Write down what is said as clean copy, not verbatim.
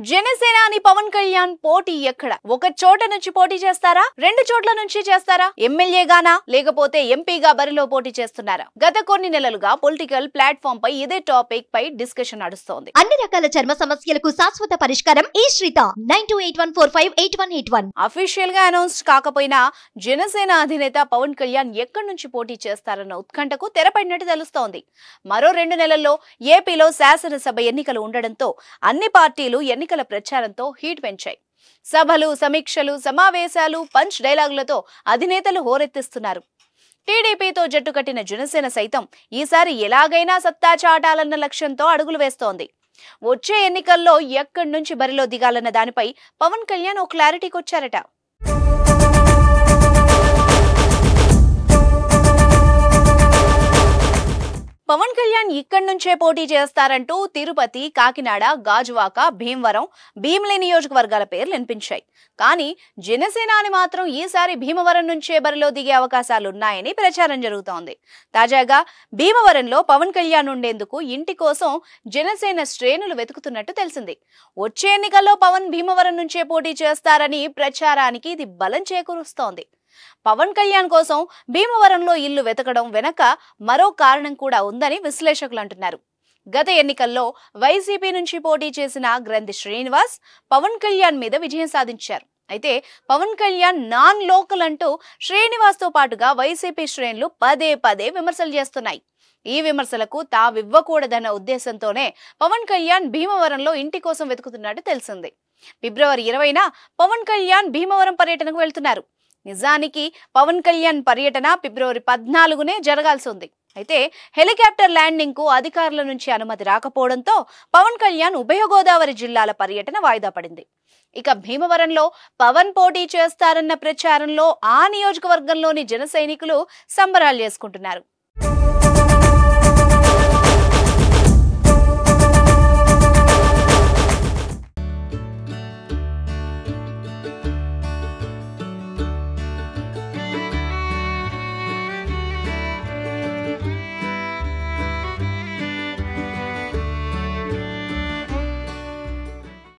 జనసేనాని పవన్ కళ్యాణ్ పోటీ ఎక్కడ? ఒక చోట నుంచి పోటీ చేస్తారా? రెండు చోట్ల నుంచి చేస్తారా? ఎమ్మెల్యేగానా లేకపోతే ఎంపీగా బరిలో పోటీ చేస్తున్నారా? గత కొన్ని నెలలుగా పొలిటికల్ ప్లాట్ఫామ్ పై ఇదే టాపిక్ పై డిస్కషన్ నడుస్తోంది. అన్ని రకాల చర్మ సమస్యలకు శాశ్వత పరిష్కారం ఈ శ్రీత 9281458181. అఫీషియల్ గా అనౌన్స్ కాకపోయినా జనసేన అధినేత పవన్ కళ్యాణ్ ఎక్కడి నుంచి పోటీ చేస్తారన్న ఉత్కంఠకు తెరపడినట్టు తెలుస్తోంది. మరో 2 నెలల్లో ఏపీలో శాసనసభ ఎన్నికలు ఉండడంతో అన్ని పార్టీలు ఎన్నికల ప్రచారంతో హీట్ పెంచాయి. సభలు, సమీక్షలు, సమావేశాలు, పంచ్ డైలాగులతో అధినేతలు హోరెత్తిస్తున్నారు. టీడీపీతో జట్టు కట్టిన జనసేన సైతం ఈసారి ఎలాగైనా సత్తా చాటాలన్న లక్ష్యంతో అడుగులు వేస్తోంది. వచ్చే ఎన్నికల్లో ఎక్కడి నుంచి బరిలో దిగాలన్న దానిపై పవన్ కళ్యాణ్ ఓ క్లారిటీకి వచ్చారట. పవన్ కళ్యాణ్ ఇక్కడి నుంచే పోటీ చేస్తారంటూ తిరుపతి, కాకినాడ, గాజువాక, భీమవరం, భీమిలి నియోజకవర్గాల పేర్లు వినిపించాయి. కానీ జనసేనాని మాత్రం ఈసారి భీమవరం నుంచే బరిలో దిగే అవకాశాలున్నాయని ప్రచారం జరుగుతోంది. తాజాగా భీమవరంలో పవన్ కళ్యాణ్ ఉండేందుకు ఇంటి కోసం జనసేన శ్రేణులు వెతుకుతున్నట్టు తెలిసింది. వచ్చే ఎన్నికల్లో పవన్ భీమవరం నుంచే పోటీ చేస్తారని ప్రచారానికి ఇది బలం చేకూరుస్తోంది. పవన్ కళ్యాణ్ కోసం భీమవరంలో ఇల్లు వెతకడం వెనక మరో కారణం కూడా ఉందని విశ్లేషకులు అంటున్నారు. గత ఎన్నికల్లో వైసీపీ నుంచి పోటీ చేసిన గ్రంథి శ్రీనివాస్ పవన్ కళ్యాణ్ మీద విజయం సాధించారు. అయితే పవన్ కళ్యాణ్ నాన్ లోకల్ అంటూ శ్రీనివాస్ తో పాటుగా వైసీపీ శ్రేణులు పదే పదే విమర్శలు చేస్తున్నాయి. ఈ విమర్శలకు తావివ్వకూడదన్న ఉద్దేశంతోనే పవన్ కళ్యాణ్ భీమవరంలో ఇంటి కోసం వెతుకుతున్నట్టు తెలిసింది. ఫిబ్రవరి 20న పవన్ కళ్యాణ్ భీమవరం పర్యటనకు వెళ్తున్నారు. నిజానికి పవన్ కళ్యాణ్ పర్యటన ఫిబ్రవరి 14నే జరగాల్సి ఉంది. అయితే హెలికాప్టర్ ల్యాండింగ్ కు అధికారుల నుంచి అనుమతి రాకపోవడంతో పవన్ కళ్యాణ్ ఉభయ గోదావరి జిల్లాల పర్యటన వాయిదా పడింది. ఇక భీమవరంలో పవన్ పోటీ చేస్తారన్న ప్రచారంలో ఆ నియోజకవర్గంలోని జన సైనికులు సంబరాలు చేసుకుంటున్నారు.